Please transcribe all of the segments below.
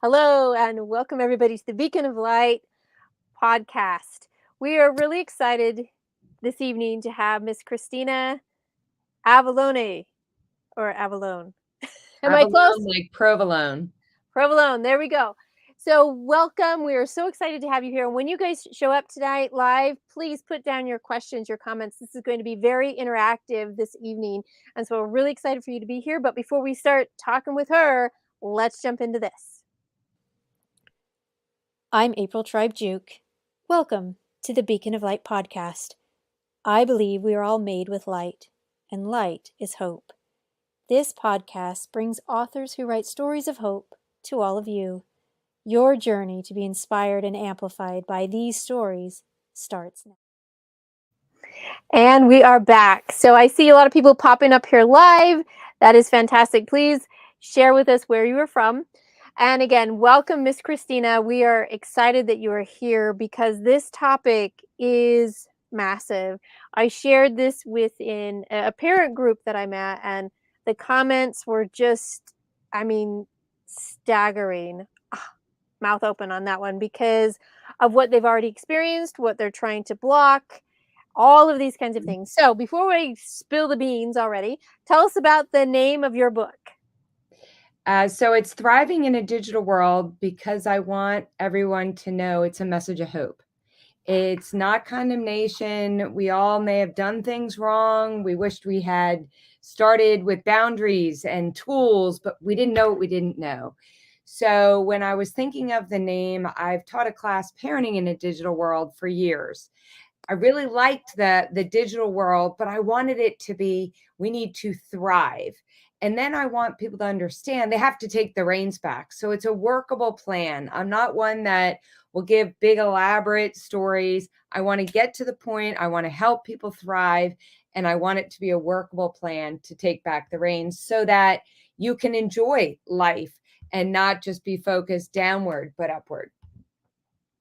Hello, and welcome everybody to the Beacon of Light podcast. We are really excited this evening to have Miss Christina Avallone, or Avallone. Am I close? Avalone, like provolone. Provolone, there we go. So welcome. We are so excited to have you here. And when you guys show up tonight live, please put down your questions, your comments. This is going to be very interactive this evening. And so we're really excited for you to be here. But before we start talking with her, let's jump into this. I'm April Tribe Juke. Welcome to the Beacon of Light podcast. I believe we are all made with light, and light is hope. This podcast brings authors who write stories of hope to all of you. Your journey to be inspired and amplified by these stories starts now. And we are back. So I see a lot of people popping up here live. That is fantastic. Please share with us where you are from. And again, welcome, Miss Christina. We are excited that you are here because this topic is massive. I shared this within a parent group that I'm at, and the comments were just, staggering. Mouth open on that one because of what they've already experienced, what they're trying to block, all of these kinds of things. So before we spill the beans already, tell us about the name of your book. So it's Thriving in a Digital World because I want everyone to know it's a message of hope. It's not condemnation. We all may have done things wrong. We wished we had started with boundaries and tools, but we didn't know what we didn't know. So when I was thinking of the name, I've taught a class, Parenting in a Digital World, for years. I really liked the digital world, but I wanted it to be, we need to thrive. And then I want people to understand they have to take the reins back. So it's a workable plan. I'm not one that will give big, elaborate stories. I want to get to the point. I want to help people thrive. And I want it to be a workable plan to take back the reins so that you can enjoy life and not just be focused downward, but upward.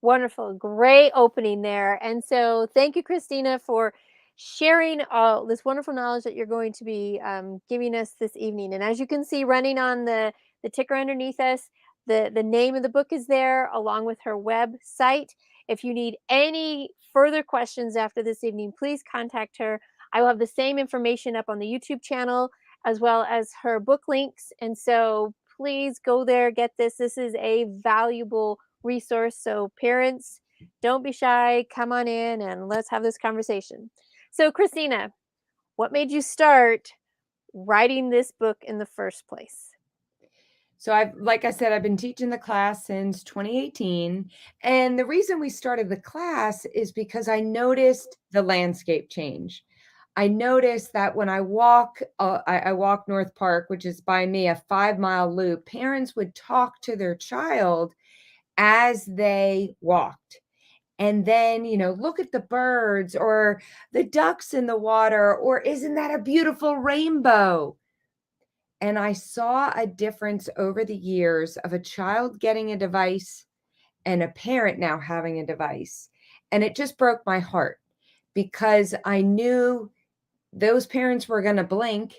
Wonderful. Great opening there. And so thank you, Christina, for sharing all this wonderful knowledge that you're going to be giving us this evening. And as you can see, running on the ticker underneath us, the name of the book is there along with her website. If you need any further questions after this evening, please contact her. I will have the same information up on the YouTube channel as well as her book links. And so please go there, get this. This is a valuable resource. So parents, don't be shy. Come on in and let's have this conversation. So Christina, what made you start writing this book in the first place? So like I said, I've been teaching the class since 2018. And the reason we started the class is because I noticed the landscape change. I noticed that when I walk North Park, which is by me, a 5-mile loop, parents would talk to their child as they walked. And then, look at the birds or the ducks in the water, or isn't that a beautiful rainbow? And I saw a difference over the years of a child getting a device and a parent now having a device. And it just broke my heart because I knew those parents were going to blink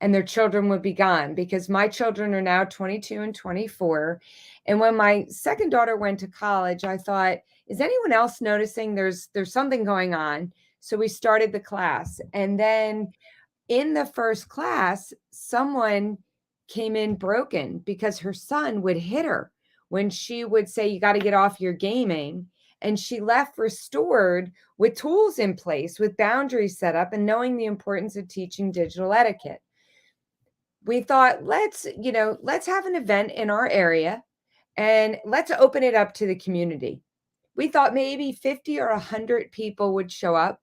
and their children would be gone, because my children are now 22 and 24. And when my second daughter went to college, I thought, is anyone else noticing there's something going on? So we started the class. And then in the first class, someone came in broken because her son would hit her when she would say, you got to get off your gaming. And she left restored with tools in place, with boundaries set up, and knowing the importance of teaching digital etiquette. We thought, let's have an event in our area and let's open it up to the community. We thought maybe 50 or 100 people would show up.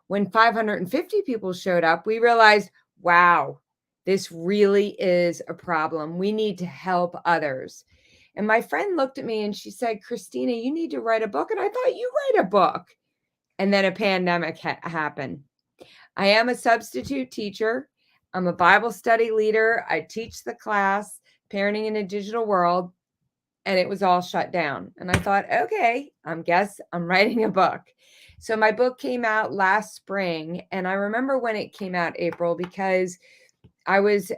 When 550 people showed up, we realized, wow, this really is a problem. We need to help others. And my friend looked at me and she said, Christina, you need to write a book. And I thought, you write a book. And then a pandemic happened. I am a substitute teacher. I'm a Bible study leader. I teach the class, Parenting in a Digital World, and it was all shut down. And I thought, okay, I'm writing a book. So my book came out last spring. And I remember when it came out, April, because I was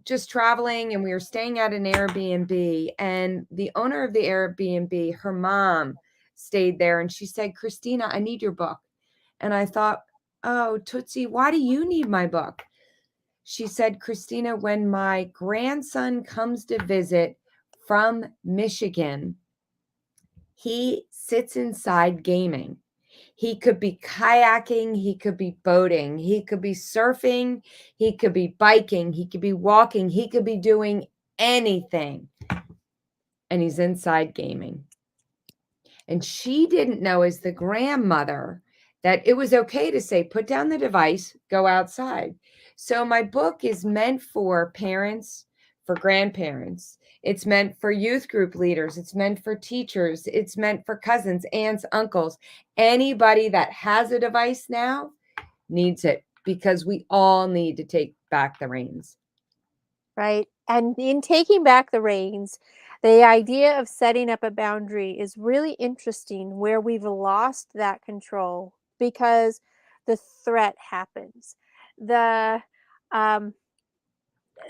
just traveling, and we were staying at an Airbnb, and the owner of the Airbnb, her mom stayed there, and she said, "Christina, I need your book." And I thought, "Oh, Tootsie, why do you need my book?" She said, "Christina, when my grandson comes to visit from Michigan, he sits inside gaming. He could be kayaking, he could be boating, he could be surfing, he could be biking, he could be walking, he could be doing anything. And he's inside gaming." And she didn't know, as the grandmother, that it was okay to say, "Put down the device, go outside." So my book is meant for parents, for grandparents. It's meant for youth group leaders. It's meant for teachers. It's meant for cousins, aunts, uncles. Anybody that has a device now needs it, because we all need to take back the reins. Right? And in taking back the reins, the idea of setting up a boundary is really interesting where we've lost that control because the threat happens. The um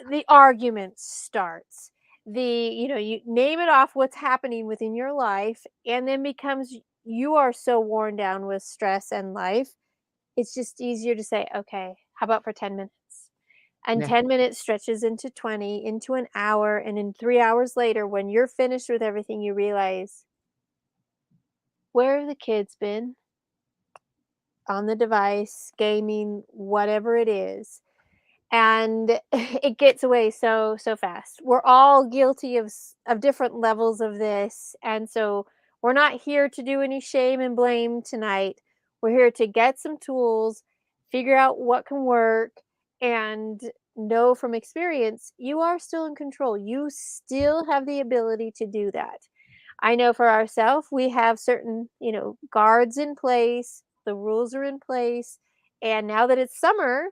the argument starts. You name it off what's happening within your life and then becomes you are so worn down with stress and life. It's just easier to say, "Okay, how about for 10 minutes?" And Yeah. 10 minutes stretches into 20, into an hour, and in 3 hours later, when you're finished with everything, you realize, "Where have the kids been?" On the device, gaming, whatever it is. And it gets away so fast. We're all guilty of different levels of this, and so we're not here to do any shame and blame tonight. We're here to get some tools, figure out what can work, and know from experience you are still in control. You still have the ability to do that. I know for ourselves, we have certain, guards in place, the rules are in place, and now that it's summer,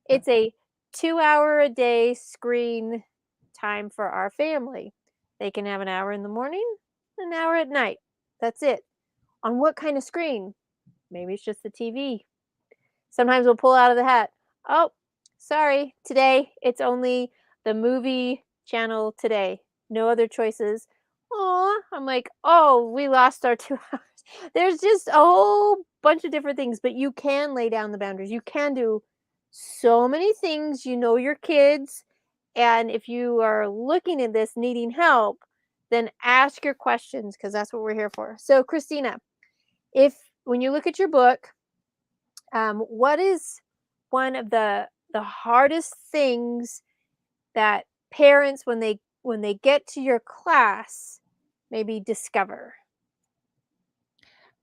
it's a 2 hour a day screen time for our family. They can have an hour in the morning, an hour at night. That's it. On what kind of screen? Maybe it's just the TV. Sometimes we'll pull out of the hat. Oh, sorry. Today it's only the movie channel today. No other choices. Oh, I'm like, oh, we lost our 2 hours. There's just a whole bunch of different things, but you can lay down the boundaries. You can do so many things. You know your kids. And if you are looking at this needing help, then ask your questions because that's what we're here for. So, Christina, if when you look at your book, what is one of the hardest things that parents when they get to your class maybe discover?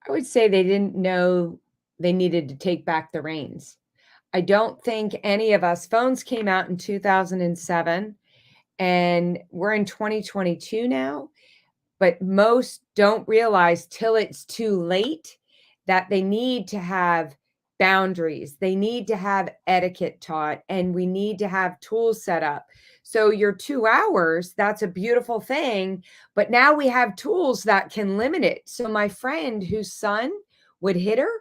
I would say they didn't know they needed to take back the reins. I don't think any of us, phones came out in 2007, and we're in 2022 now, but most don't realize till it's too late that they need to have boundaries. They need to have etiquette taught, and we need to have tools set up. So your 2 hours, that's a beautiful thing, but now we have tools that can limit it. So my friend whose son would hit her,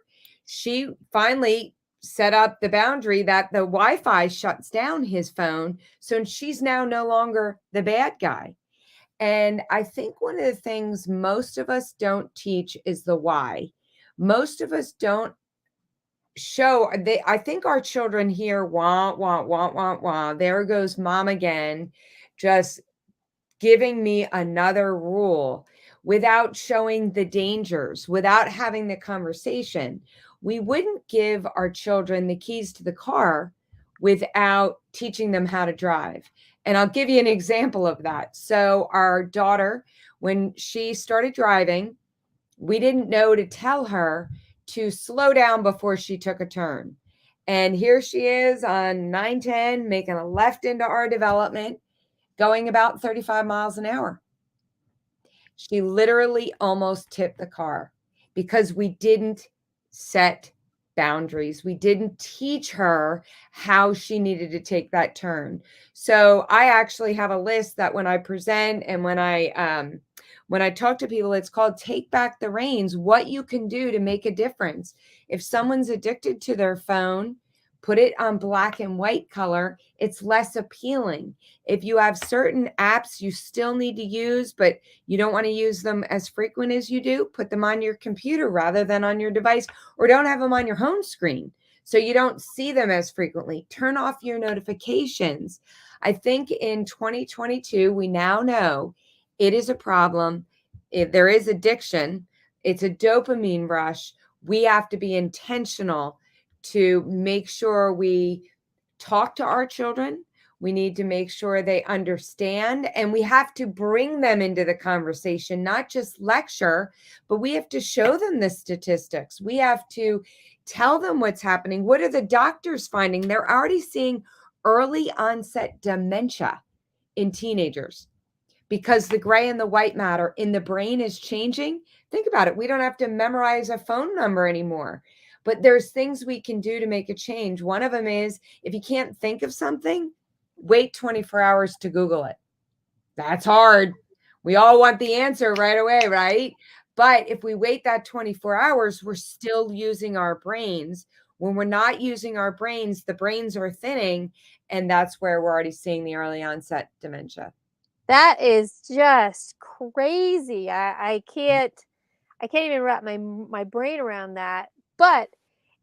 she finally set up the boundary that the Wi-Fi shuts down his phone. So she's now no longer the bad guy. And I think one of the things most of us don't teach is the why. Most of us don't show they I think our children hear wah. There goes mom again, just giving me another rule without showing the dangers, without having the conversation. We wouldn't give our children the keys to the car without teaching them how to drive. And I'll give you an example of that. So, our daughter, when she started driving, we didn't know to tell her to slow down before she took a turn. And here she is on 910, making a left into our development, going about 35 miles an hour. She literally almost tipped the car because we didn't set boundaries. We didn't teach her how she needed to take that turn. So I actually have a list that when I present and when I talk to people, it's called Take Back the Reins, what you can do to make a difference. If someone's addicted to their phone, Put it on black and white color. It's less appealing. If you have certain apps you still need to use, but you don't want to use them as frequent as you do, put them on your computer rather than on your device, or don't have them on your home screen so you don't see them as frequently. Turn off your notifications. I think in 2022, we now know it is a problem. If there is addiction, it's a dopamine rush. We have to be intentional to make sure we talk to our children. We need to make sure they understand, and we have to bring them into the conversation, not just lecture, but we have to show them the statistics. We have to tell them what's happening. What are the doctors finding? They're already seeing early onset dementia in teenagers because the gray and the white matter in the brain is changing. Think about it. We don't have to memorize a phone number anymore, but there's things we can do to make a change. One of them is if you can't think of something, wait 24 hours to Google it. That's hard. We all want the answer right away, right? But if we wait that 24 hours, we're still using our brains. When we're not using our brains, the brains are thinning, and that's where we're already seeing the early onset dementia. That is just crazy. I can't even wrap my brain around that. But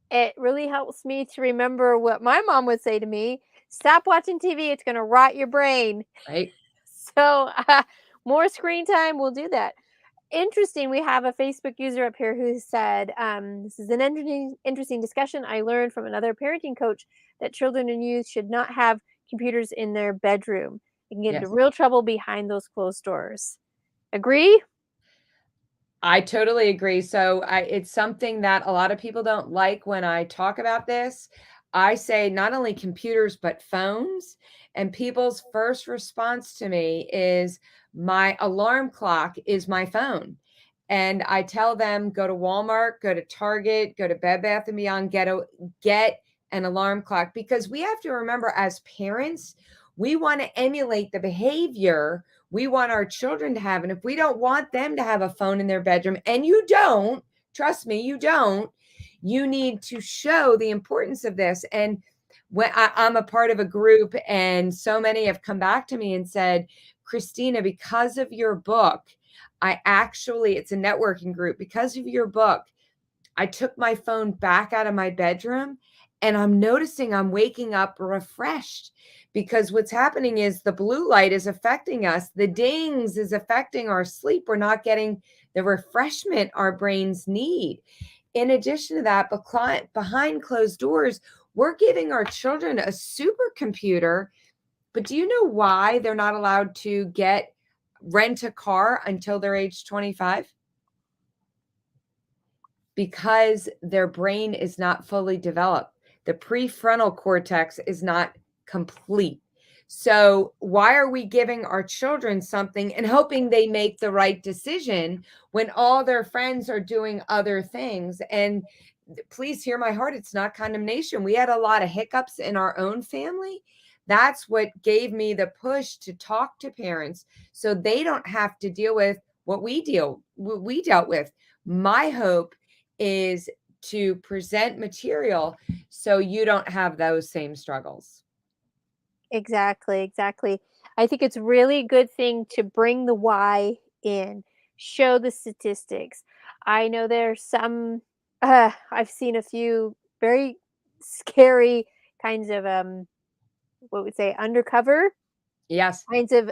it really helps me to remember what my mom would say to me: "Stop watching TV. It's going to rot your brain." Right? So, more screen time will do that. Interesting. We have a Facebook user up here who said, "This is an interesting discussion. I learned from another parenting coach that children and youth should not have computers in their bedroom. They can get into Yes. real trouble behind those closed doors." Agree? I totally agree. So it's something that a lot of people don't like when I talk about this. I say not only computers, but phones. And people's first response to me is my alarm clock is my phone. And I tell them go to Walmart, go to Target, go to Bed Bath and Beyond, get an alarm clock, because we have to remember as parents, we want to emulate the behavior we want our children to have. And if we don't want them to have a phone in their bedroom, and you don't, trust me, you don't, you need to show the importance of this. And when I'm a part of a group, and so many have come back to me and said, Christina, because of your book, it's a networking group. Because of your book, I took my phone back out of my bedroom, and I'm noticing I'm waking up refreshed, because what's happening is the blue light is affecting us. The dings is affecting our sleep. We're not getting the refreshment our brains need. In addition to that, behind closed doors, we're giving our children a supercomputer. But do you know why they're not allowed to rent a car until they're age 25? Because their brain is not fully developed. The prefrontal cortex is not complete. So, why are we giving our children something and hoping they make the right decision when all their friends are doing other things? And please hear my heart, it's not condemnation. We had a lot of hiccups in our own family. That's what gave me the push to talk to parents so they don't have to deal with what we dealt with. My hope is to present material so you don't have those same struggles. Exactly, exactly. I think it's really good thing to bring the why in, show the statistics. I know there's some I've seen a few very scary kinds of what would say undercover Yes, kinds of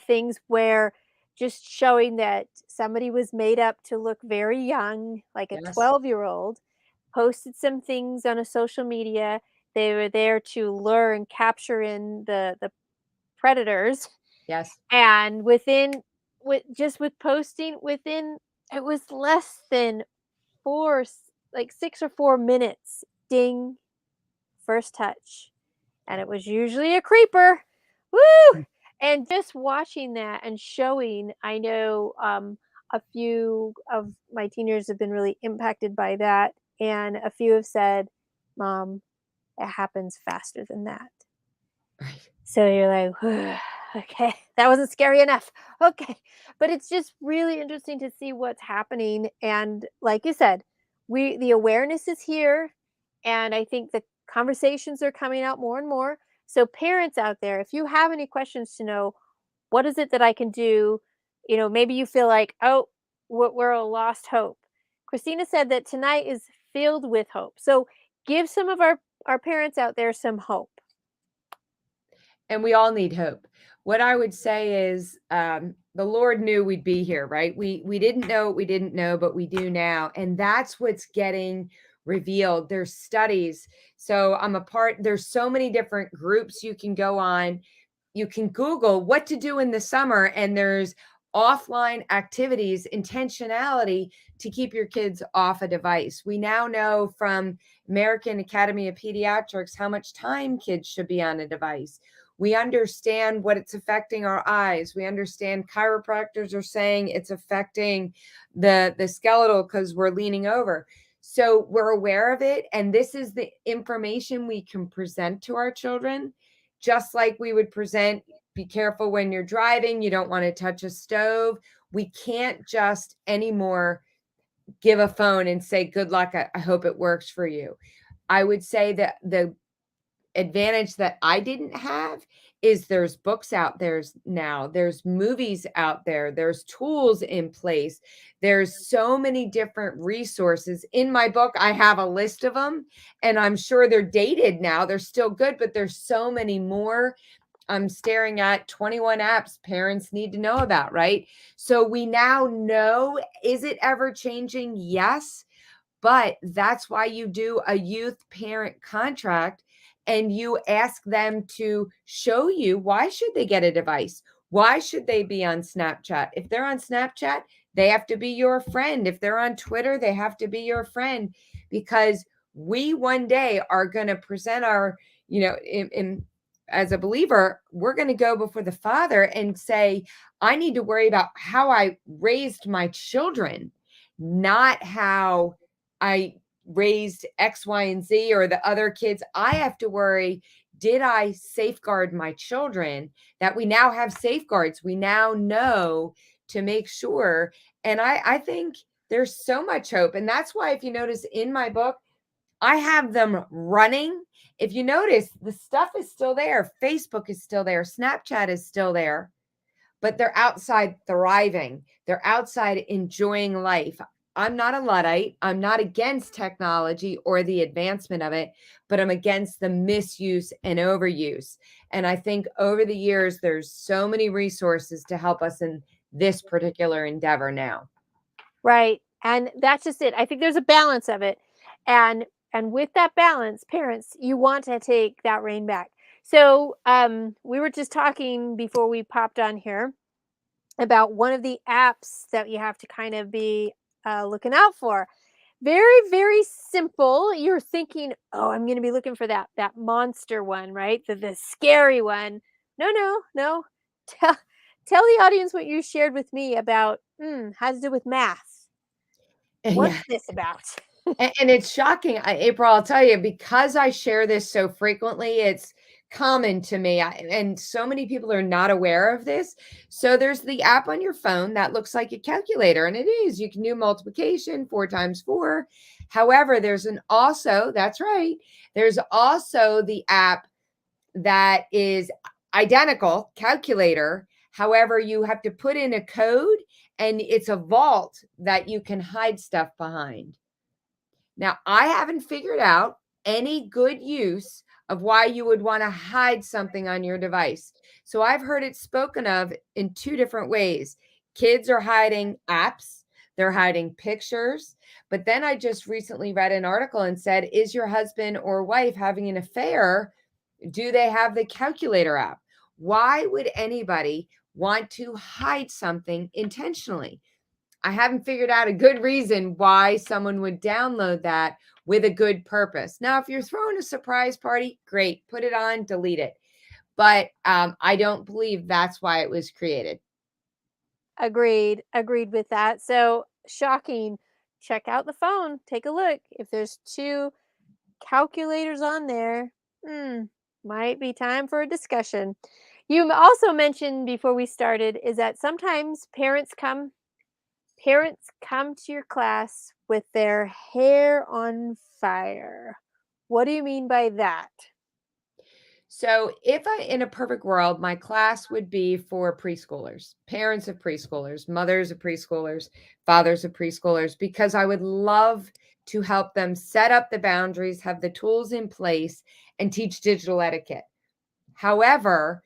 things where just showing that somebody was made up to look very young, like a yes, 12-year-old, posted some things on a social media. They were there to lure and capture in the predators, yes. and with posting within, it was less than 6 or 4 minutes, ding, first touch, and Yeah. it was usually a creeper. Woo! And just watching that and showing, I know, a few of my teenagers have been really impacted by that, and a few have said, "Mom, it happens faster than that." Right. So you're like, "Okay, that wasn't scary enough." Okay. But it's just really interesting to see what's happening, and like you said, the awareness is here, and I think the Conversations are coming out more and more. So parents out there, if you have any questions to know, what is it that I can do? Maybe you feel like, oh, we're a lost hope. Christina said that tonight is filled with hope. So give some of our parents out there some hope. And we all need hope. What I would say is, the Lord knew we'd be here, right? We didn't know what we didn't know, but we do now, and that's what's getting revealed. There's studies. So I'm a part. There's so many different groups you can go on. You can Google what to do in the summer, and there's offline activities, intentionality to keep your kids off a device. We now know from American Academy of Pediatrics how much time kids should be on a device. We understand what it's affecting our eyes. We understand chiropractors are saying it's affecting the skeletal because we're leaning over. So we're aware of it. And this is the information we can present to our children, just like we would present, be careful when you're driving, you don't want to touch a stove. We can't just anymore give a phone and say, good luck. I hope it works for you. I would say that the advantage that I didn't have is there's books out there's now, there's movies out there, there's tools in place. There's so many different resources. In my book, I have a list of them, and I'm sure they're dated now. They're still good, but there's so many more. I'm staring at 21 apps parents need to know about, right? So we now know, is it ever changing? Yes. But that's why you do a youth parent contract, and you ask them to show you, why should they get a device? Why should they be on Snapchat? If they're on Snapchat, they have to be your friend. If they're on Twitter, they have to be your friend, because we one day are going to present our, as a believer, we're going to go before the Father and say, I need to worry about how I raised my children, not how I raised X, Y, and Z or the other kids. I have to worry, did I safeguard my children? That we now have safeguards. We now know to make sure. And I think there's so much hope. And that's why, if you notice in my book, I have them running. If you notice, the stuff is still there. Facebook is still there. Snapchat is still there, but they're outside thriving. They're outside enjoying life. I'm not a Luddite. I'm not against technology or the advancement of it, but I'm against the misuse and overuse. And I think over the years, there's so many resources to help us in this particular endeavor now. Right. And that's just it. I think there's a balance of it. And with that balance, parents, you want to take that rein back. So, we were just talking before we popped on here about one of the apps that you have to kind of be looking out for. Very, very simple. You're thinking, "Oh, I'm gonna be looking for that monster one, right? The scary one." No, no, no. Tell tell the audience what you shared with me about, has to do with math. What's Yeah. this about? And it's shocking, April, I'll tell you, because I share this so frequently, it's common to me. And so many people are not aware of this. So there's the app on your phone that looks like a calculator, and it is. You can do multiplication, 4 times 4. However, that's right, there's also the app that is identical, calculator. However, you have to put in a code, and it's a vault that you can hide stuff behind. Now, I haven't figured out any good use of why you would want to hide something on your device. So I've heard it spoken of in 2 different ways. Kids are hiding apps, they're hiding pictures. But then I just recently read an article and said, is your husband or wife having an affair? Do they have the calculator app? Why would anybody want to hide something intentionally? I haven't figured out a good reason why someone would download that with a good purpose. Now, if you're throwing a surprise party, great, put it on, delete it. But I don't believe that's why it was created. Agreed. Agreed with that. So, shocking. Check out the phone. Take a look. If there's 2 calculators on there, might be time for a discussion. You also mentioned before we started is that sometimes parents come to your class with their hair on fire. What do you mean by that? So, if I in a perfect world, my class would be for preschoolers, parents of preschoolers, mothers of preschoolers, fathers of preschoolers, because I would love to help them set up the boundaries, have the tools in place, and teach digital etiquette. However,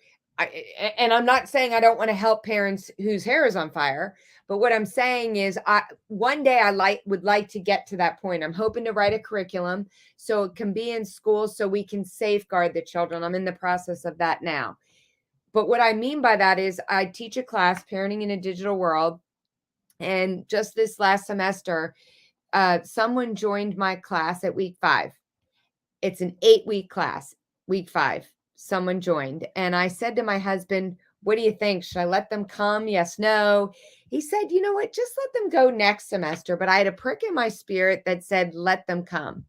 and I'm not saying I don't want to help parents whose hair is on fire, but what I'm saying is I one day I would like to get to that point. I'm hoping to write a curriculum so it can be in schools so we can safeguard the children. I'm in the process of that now. But what I mean by that is I teach a class, Parenting in a Digital World, and just this last semester, someone joined my class at week 5. It's an 8-week class. Week 5, someone joined. And I said to my husband, "What do you think? Should I let them come? Yes, no." He said, "You know what? Just let them go next semester." But I had a prick in my spirit that said, "Let them come."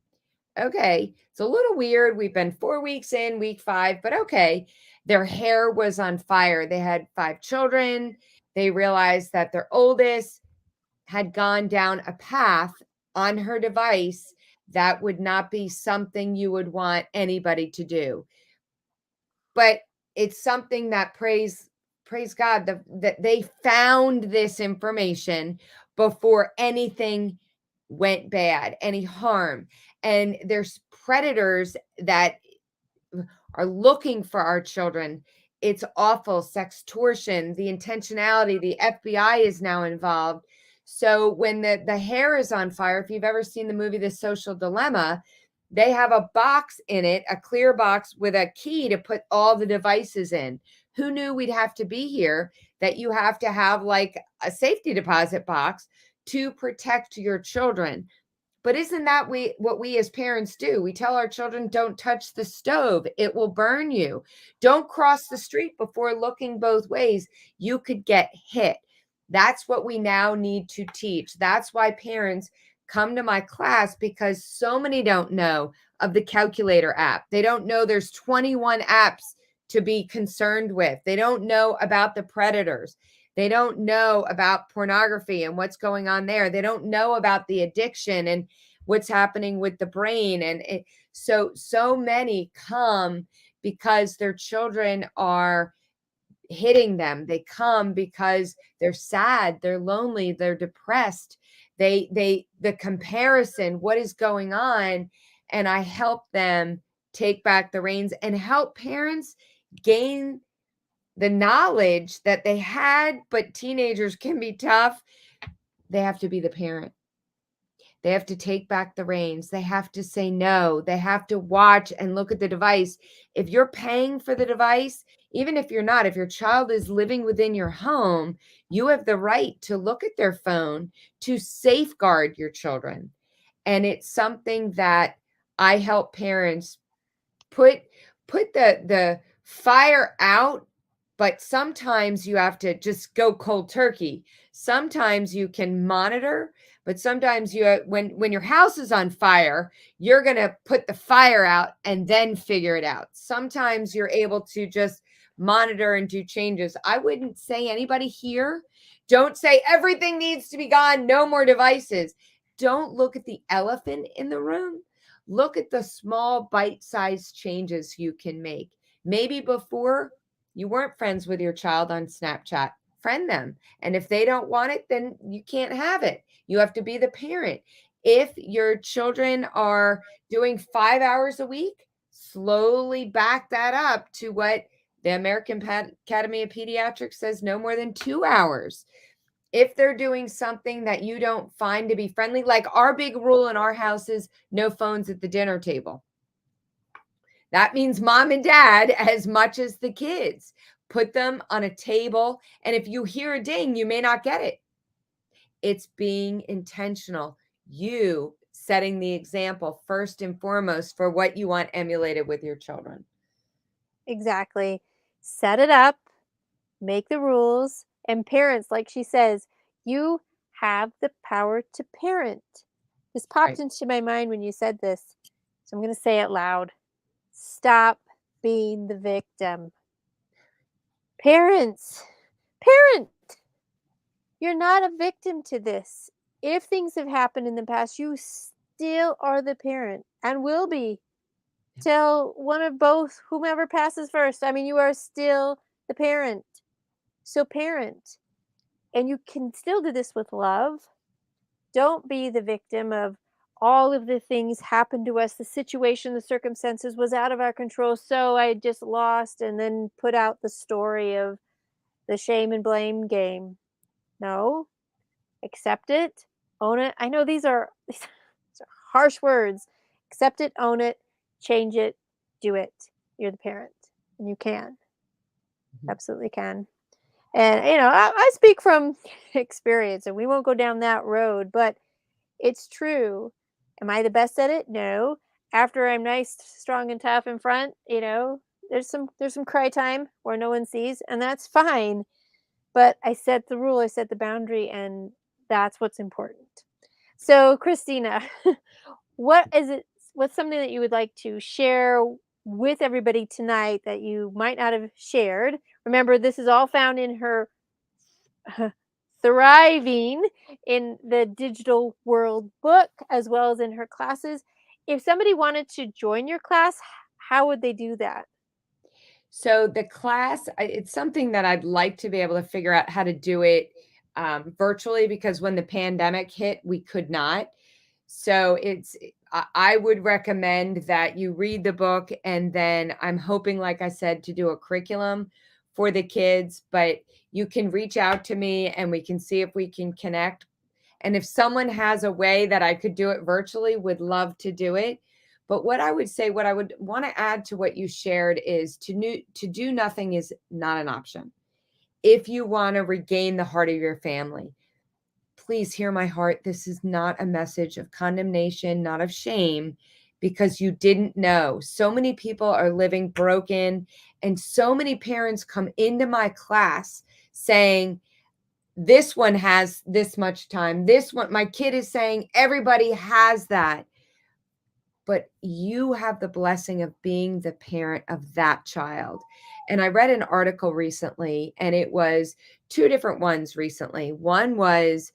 Okay. It's a little weird. We've been 4 weeks in, week 5, but okay. Their hair was on fire. They had 5 children. They realized that their oldest had gone down a path on her device that would not be something you would want anybody to do. But it's something that praise God that they found this information before anything went bad, any harm. And there's predators that are looking for our children. It's awful. Sextortion, the intentionality, the FBI is now involved. So when the hair is on fire, if you've ever seen the movie The Social Dilemma, they have a box in it, a clear box with a key to put all the devices in. Who knew we'd have to be here, that you have to have like a safety deposit box to protect your children? But isn't that what we as parents do? We tell our children, don't touch the stove, it will burn you. Don't cross the street before looking both ways. You could get hit. That's what we now need to teach. That's why parents come to my class, because so many don't know of the calculator app. They don't know there's 21 apps to be concerned with. They don't know about the predators. They don't know about pornography and what's going on there. They don't know about the addiction and what's happening with the brain. And so many come because their children are hitting them. They come because they're sad, they're lonely, they're depressed. The comparison, what is going on? And I help them take back the reins and help parents gain the knowledge that they had, but teenagers can be tough. They have to be the parent. They have to take back the reins. They have to say no. They have to watch and look at the device. If you're paying for the device, even if you're not, if your child is living within your home, you have the right to look at their phone to safeguard your children. And it's something that I help parents put the fire out, but sometimes you have to just go cold turkey. Sometimes you can monitor, but sometimes when your house is on fire, you're going to put the fire out and then figure it out. Sometimes you're able to just monitor and do changes. I wouldn't say anybody here, don't say everything needs to be gone, no more devices. Don't look at the elephant in the room. Look at the small bite-sized changes you can make. Maybe before you weren't friends with your child on Snapchat. Friend them. And if they don't want it, then you can't have it. You have to be the parent. If your children are doing 5 hours a week, slowly back that up to what the American Academy of Pediatrics says, no more than 2 hours. If they're doing something that you don't find to be friendly, like our big rule in our house is no phones at the dinner table. That means mom and dad as much as the kids. Put them on a table, and if you hear a ding, you may not get it. It's being intentional. You setting the example first and foremost for what you want emulated with your children. Exactly. Set it up, make the rules, and parents, like she says, you have the power to parent. This popped Right. into my mind when you said this, so I'm going to say it loud. Stop being the victim. Parents, parent, you're not a victim to this. If things have happened in the past, you still are the parent and will be. Tell one of both, whomever passes first. I mean, you are still the parent. So parent, and you can still do this with love. Don't be the victim of all of the things happened to us. The situation, the circumstances was out of our control. So I just lost and then put out the story of the shame and blame game. No, accept it, own it. I know these are harsh words. Accept it, own it, change it, do it. You're the parent, and you can. Mhm. Absolutely can. And I speak from experience, and we won't go down that road, but it's true. Am I the best at it? No. After I'm nice, strong, and tough in front, there's some cry time where no one sees, and that's fine. But I set the rule, I set the boundary, and that's what's important. So, Christina, what is it? What's something that you would like to share with everybody tonight that you might not have shared? Remember, this is all found in her thriving in the digital world book as well as in her classes. If somebody wanted to join your class, how would they do that? So the class, it's something that I'd like to be able to figure out how to do it virtually because when the pandemic hit, we could not. So I would recommend that you read the book and then I'm hoping, like I said, to do a curriculum for the kids, but you can reach out to me and we can see if we can connect. And if someone has a way that I could do it virtually, would love to do it. But what I would say, what I would want to add to what you shared is to do nothing is not an option. If you want to regain the heart of your family, please hear my heart. This is not a message of condemnation, not of shame, because you didn't know. So many people are living broken, and so many parents come into my class saying, this one has this much time. This one, my kid is saying everybody has that. But you have the blessing of being the parent of that child. And I read an article recently, and it was two different ones recently. One was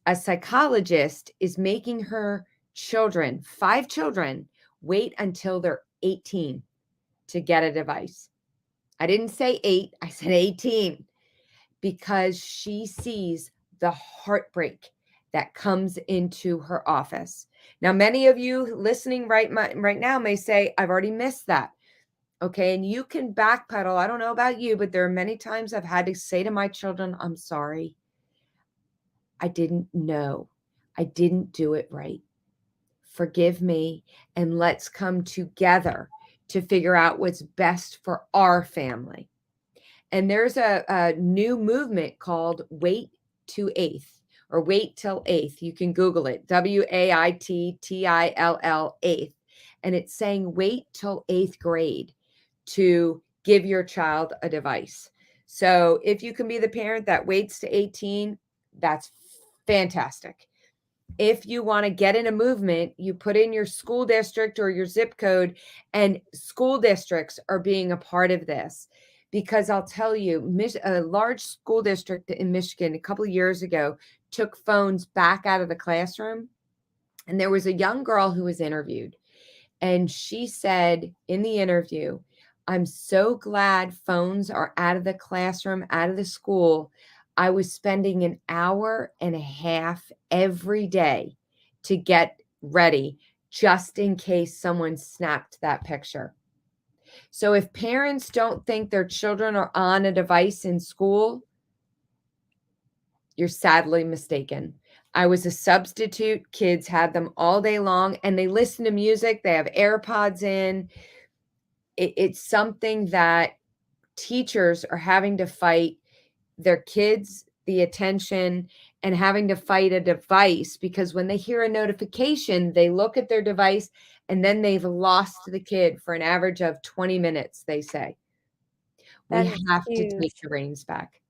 a psychologist is making her children, 5 children, wait until they're 18 to get a device. I didn't say 8, I said 18 because she sees the heartbreak that comes into her office. Now, many of you listening right now may say, I've already missed that. Okay. And you can backpedal. I don't know about you, but there are many times I've had to say to my children, I'm sorry. I didn't know. I didn't do it right. Forgive me. And let's come together to figure out what's best for our family. And there's a new movement called Wait to Eighth or Wait Till Eighth. You can Google it, WAITTILL eighth. And it's saying wait till eighth grade to give your child a device. So if you can be the parent that waits to 18, that's fantastic. If you want to get in a movement, you put in your school district or your zip code, and school districts are being a part of this. Because I'll tell you, a large school district in Michigan a couple of years ago took phones back out of the classroom. And there was a young girl who was interviewed. And she said in the interview, I'm so glad phones are out of the classroom, out of the school. I was spending an hour and a half every day to get ready just in case someone snapped that picture. So if parents don't think their children are on a device in school, you're sadly mistaken. I was a substitute. Kids had them all day long and they listen to music. They have AirPods in. It's something that teachers are having to fight their kids, the attention, and having to fight a device because when they hear a notification, they look at their device and then they've lost the kid for an average of 20 minutes, they say. We That is have to take huge. the reins back.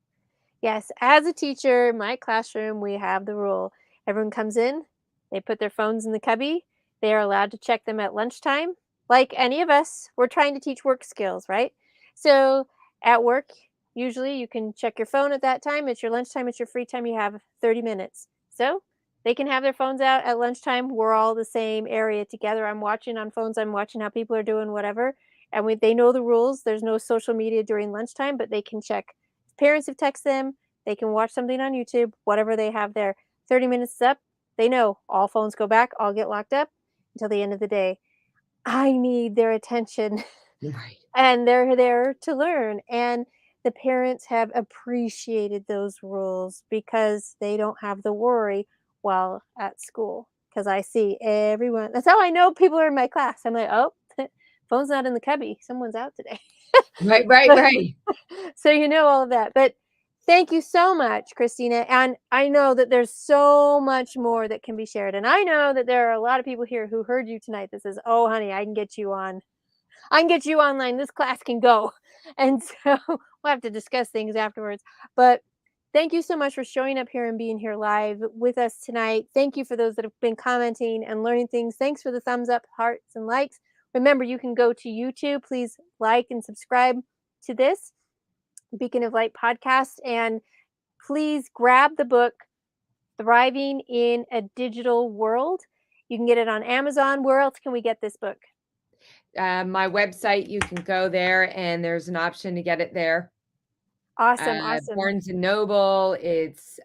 Yes, as a teacher, in my classroom, we have the rule. Everyone comes in, they put their phones in the cubby. They are allowed to check them at lunchtime. Like any of us, we're trying to teach work skills, right? So at work, usually you can check your phone at that time. It's your lunchtime, it's your free time. You have 30 minutes. So They can have their phones out at lunchtime. We're all the same area together. I'm watching on phones. I'm watching how people are doing whatever. And they know the rules. There's no social media during lunchtime, but they can check. Parents have texted them. They can watch something on YouTube, whatever they have there. 30 minutes is up. They know all phones go back, all get locked up until the end of the day. I need their attention. Right. And they're there to learn, and the parents have appreciated those rules because they don't have the worry while at school. Because I see everyone, that's how I know people are in my class. I'm like, "Oh, phone's not in the cubby, someone's out today." Right, right, So right. so you know all of that, but thank you so much, Christina, and I know that there's so much more that can be shared, and I know that there are a lot of people here who heard you tonight that says, "Oh, honey, I can get you online. This class can go." And so we'll have to discuss things afterwards. But thank you so much for showing up here and being here live with us tonight. Thank you for those that have been commenting and learning things. Thanks for the thumbs up, hearts, and likes. Remember, you can go to YouTube. Please like and subscribe to this Beacon of Light podcast. And please grab the book, Thriving in a Digital World. You can get it on Amazon. Where else can we get this book? My website, you can go there and there's an option to get it there. Awesome. Awesome. Barnes& and Noble, it's,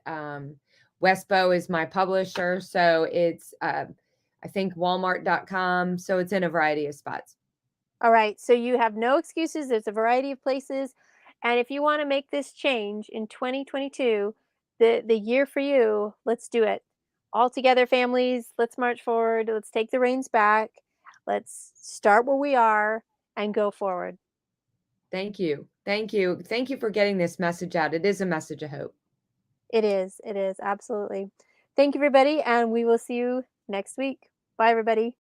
Westbow is my publisher, so it's, I think Walmart.com, so it's in a variety of spots. All right, so you have no excuses. There's a variety of places. And if you want to make this change in 2022, the year for you, let's do it. All together, families, let's march forward. Let's take the reins back. Let's start where we are and go forward. Thank you. Thank you. Thank you for getting this message out. It is a message of hope. It is. It is. Absolutely. Thank you, everybody. And we will see you next week. Bye, everybody.